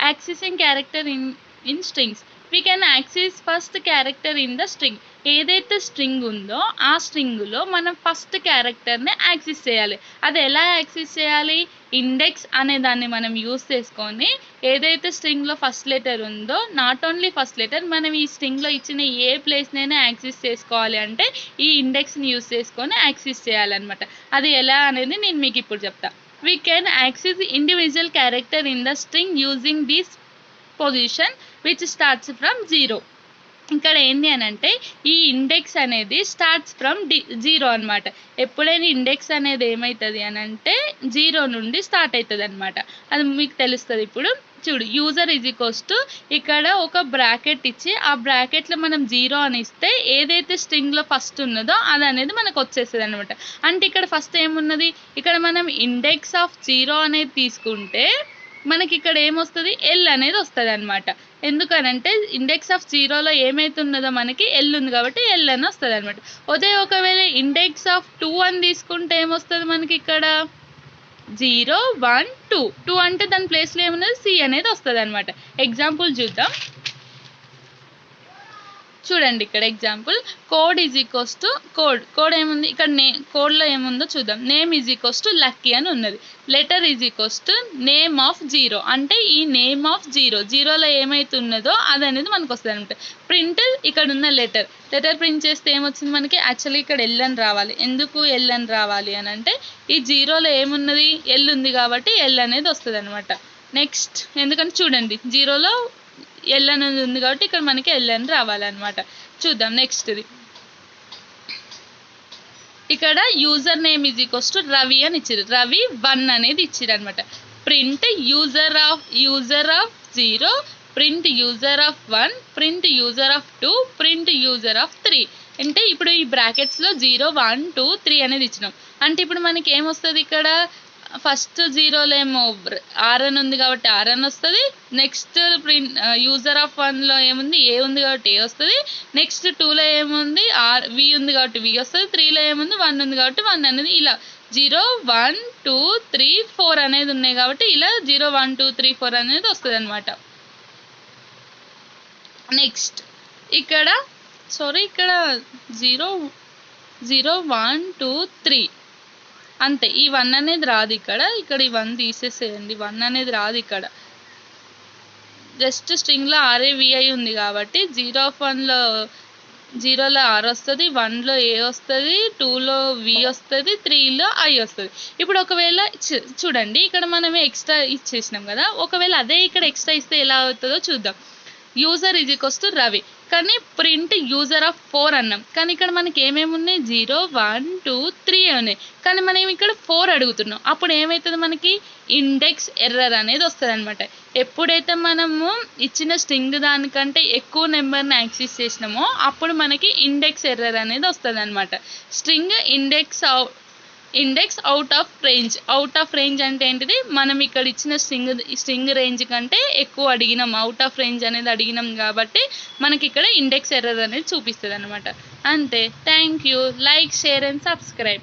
Accessing character in strings. We can access first character in the string. ఏదైతే string ఉందో ఆ స్ట్రింగ్లో మనం first క్యారెక్టర్ని యాక్సెస్ చేయాలి. అది ఎలా యాక్సెస్ చేయాలి? ఇండెక్స్ అనే దాన్ని మనం యూస్ చేసుకొని ఏదైతే స్ట్రింగ్లో ఫస్ట్ లెటర్ ఉందో నాట్ ఓన్లీ ఫస్ట్ లెటర్, మనం ఈ స్ట్రింగ్లో ఇచ్చిన ఏ ప్లేస్నైనా యాక్సెస్ చేసుకోవాలి అంటే ఈ ఇండెక్స్ని యూస్ చేసుకొని యాక్సెస్ చేయాలన్నమాట. అది ఎలా అనేది నేను మీకు ఇప్పుడు చెప్తా. We can access individual character in the string using this position which starts from 0. ఇక్కడ ఏంటి అని అంటే ఈ ఇండెక్స్ అనేది స్టార్ట్స్ ఫ్రమ్ 0 అనమాట. ఎప్పుడైనా ఇండెక్స్ అనేది ఏమవుతుంది అని అంటే 0 నుండి స్టార్ట్ అవుతుంది అనమాట. అది మీకు తెలుస్తుంది. ఇప్పుడు చూడు, యూజర్ ఈజ్ ఈక్వల్స్ టు ఇక్కడ ఒక బ్రాకెట్ ఇచ్చి ఆ బ్రాకెట్లో మనం 0 అని ఇస్తే ఏదైతే స్ట్రింగ్లో ఫస్ట్ ఉన్నదో అది అనేది మనకు వచ్చేస్తుంది అనమాట. అంటే ఇక్కడ ఫస్ట్ ఏమున్నది, ఇక్కడ మనం ఇండెక్స్ ఆఫ్ 0 అనేది తీసుకుంటే మనకి ఇక్కడ ఏమొస్తుంది, ఎల్ అనేది వస్తుంది అనమాట. ఎందుకనంటే ఇండెక్స్ ఆఫ్ 0లో ఏమైతున్నదో మనకి ఎల్ ఉంది కాబట్టి ఎల్ అని వస్తుంది అనమాట. అదే ఒకవేళ ఇండెక్స్ ఆఫ్ 2 అని తీసుకుంటే ఏమొస్తుంది మనకి ఇక్కడ 0 1 2. 2 అంటే దాని ప్లేస్లో ఏమున్నది, సి అనేది వస్తుంది అనమాట. ఎగ్జాంపుల్ చూద్దాం. చూడండి ఇక్కడ example, code is equals to code ఏముంది ఇక్కడ, కోడ్లో ఏముందో చూద్దాం. Name is equals to lucky అని ఉన్నది. Letter is equals to name of 0 అంటే ఈ నేమ్ ఆఫ్ 0లో ఏమైతున్నదో అది అనేది మనకు వస్తుంది అనమాట. ప్రింట్ ఇక్కడ ఉన్న లెటర్ ప్రింట్ చేస్తే ఏమొచ్చింది మనకి, యాక్చువల్లీ ఇక్కడ ఎల్ అని రావాలి. ఎందుకు ఎల్ అని రావాలి అని అంటే ఈ 0లో ఏమున్నది, ఎల్ ఉంది కాబట్టి ఎల్ అనేది వస్తుంది అనమాట. నెక్స్ట్ ఎందుకంటే చూడండి 0లో ఎల్ అనేది ఉంది కాబట్టి ఇక్కడ మనకి ఎల్ అని రావాలన్నమాట. చూద్దాం నెక్స్ట్ది. ఇక్కడ user name is equals to Ravi అని ఇచ్చారు. రవి 1 అనేది ఇచ్చారు అనమాట. Print user of 0, print user of 1, print user of 2, print user of 3. అంటే ఇప్పుడు ఈ బ్రాకెట్స్లో 0 1 2 3 అనేది ఇచ్చినాం. అంటే ఇప్పుడు మనకి ఏమొస్తుంది, ఇక్కడ ఫస్ట్ 0లో ఏమో ఆర్ అని ఉంది కాబట్టి ఆర్ అని వస్తుంది. నెక్స్ట్ ప్రింట్ యూజర్ ఆఫ్ 1లో ఏముంది, ఏ ఉంది కాబట్టి ఏ వస్తుంది. నెక్స్ట్ 2లో ఏముంది, వి ఉంది కాబట్టి వి వస్తుంది. 3లో ఏముంది, 1 ఉంది కాబట్టి 1 అనేది. ఇలా 0 1 2 3 4 అనేది ఉన్నాయి కాబట్టి ఇలా 0 1 2 3 4 అనేది వస్తుంది అనమాట. నెక్స్ట్ ఇక్కడ ఇక్కడ 0 1 2 3 అంతే. ఈ 1 అనేది రాదు ఇక్కడ ఈ 1 తీసేసేయండి. 1 అనేది రాదు ఇక్కడ. జస్ట్ స్ట్రింగ్లో RAVI ఉంది కాబట్టి 0లో ఆర్ వస్తుంది, 1లో ఏ వస్తుంది, 2లో వి వస్తుంది, 3లో ఐ వస్తుంది. ఇప్పుడు ఒకవేళ చూడండి ఇక్కడ మనం ఎక్స్ట్రా ఇచ్చేసినాం కదా, ఒకవేళ అదే ఇక్కడ ఎక్స్ట్రా ఇస్తే ఎలా అవుతుందో చూద్దాం. User is equals to Ravi కానీ ప్రింట్ యూజర్ ఆఫ్ 4 అన్నాం. కానీ ఇక్కడ మనకి ఏమేమి ఉన్నాయి, 0 1 2 3 ఉన్నాయి. కానీ మనం ఇక్కడ 4 అడుగుతున్నాం. అప్పుడు ఏమవుతుంది, మనకి ఇండెక్స్ ఎర్రర్ అనేది వస్తుంది అనమాట. ఎప్పుడైతే మనము ఇచ్చిన స్ట్రింగ్ దానికంటే ఎక్కువ నెంబర్ని యాక్సెస్ చేసినామో అప్పుడు మనకి ఇండెక్స్ ఎర్రర్ అనేది వస్తుంది అనమాట. String index out of range అంటే ఏంటిది, మనం ఇక్కడ ఇచ్చిన స్ట్రింగ్ రేంజ్ కంటే ఎక్కువ అడిగినాం, అవుట్ ఆఫ్ రేంజ్ అనేది అడిగినాం కాబట్టి మనకి ఇక్కడ ఇండెక్స్ ఎర్రర్ అనేది చూపిస్తుంది అనమాట. అంతే. Thank you. Like, share and subscribe.